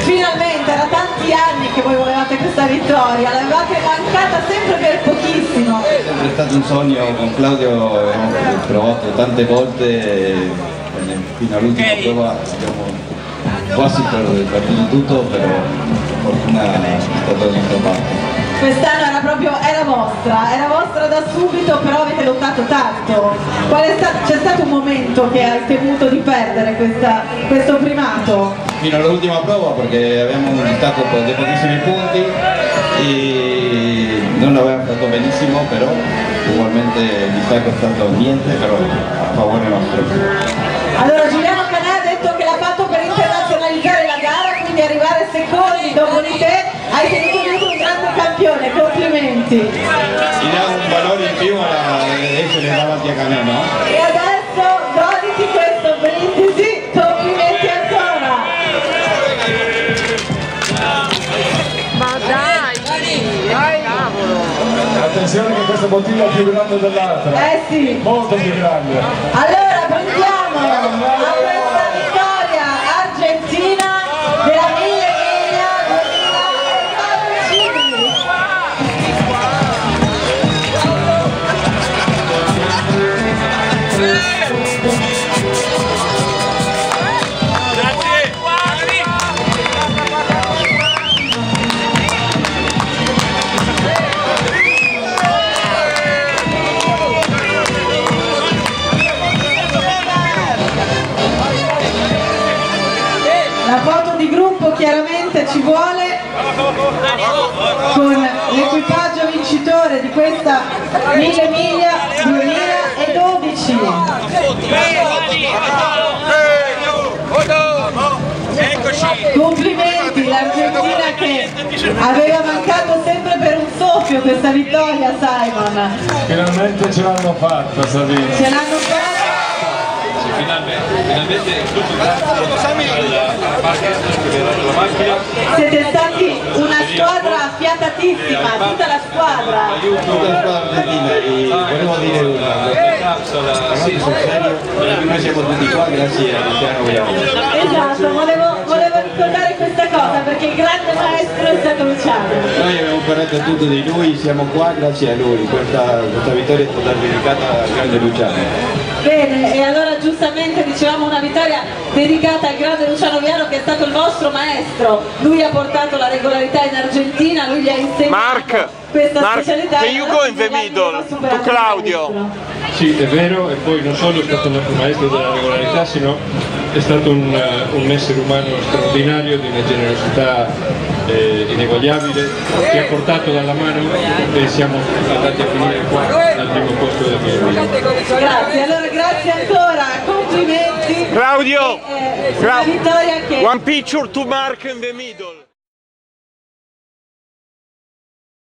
finalmente, era tanti anni che voi volevate questa vittoria, l'avevate mancata sempre per pochissimo. È sempre stato un sogno, con Claudio abbiamo provato tante volte e fino all'ultima prova abbiamo quasi perduto tutto, però per fortuna è stato dalla nostra parte. Quest'anno era vostra da subito, però avete lottato tanto. C'è stato un momento che hai temuto di perdere questo primato? Fino all'ultima prova, perché abbiamo distacco dei pochissimi punti e non avevamo fatto benissimo, però ugualmente il distacco è stato niente, però a favore nostro. Allora Giuliano Canà ha detto che l'ha fatto per internazionalizzare la gara, quindi arrivare secondi dopo di te, hai tenuto un grande campione, complimenti. Ti dà un valore in più a essere davanti a Canà, no? E adesso goditi questo brindisi, complimenti ancora. Ma dai, cavolo! Attenzione che questa bottiglia è più grande dell'altra. Eh sì. Molto più grande. Allora prendiamo a questa vittoria argentina della Mille Miglia 2015. La foto di gruppo chiaramente ci vuole con l'equipaggio vincitore di questa Mille Miglia 2012. Complimenti, l'Argentina che aveva mancato sempre per un soffio questa vittoria, Simon. Finalmente ce l'hanno fatta, Savino. Ce l'hanno fatta. Finalmente tutto grazie alla macchina. Siete stati una squadra affiatatissima, tutta la squadra. Tutta la squadra argentina, e volevo dire una cosa, sul serio, noi siamo tutti qua grazie a Luciano Viano. Esatto, volevo ricordare questa cosa perché il grande maestro è stato Luciano. Noi abbiamo imparato tutto di lui, siamo qua grazie a lui, questa vittoria è stata dedicata al grande Luciano. Bene, e allora giustamente dicevamo una vittoria dedicata al grande Luciano Viano che è stato il vostro maestro. Lui ha portato la regolarità in Argentina, lui gli ha insegnato questa specialità. Can you go in the middle to Claudio? Sì, è vero, e poi non solo è stato il maestro della regolarità, sino è stato un essere umano straordinario, di una generosità ineguagliabile, che ha portato dalla mano e siamo andati a finire qua al primo posto del mio. Grazie, allora grazie ancora, complimenti. Claudio, Una vittoria che... one picture to Mark in the middle.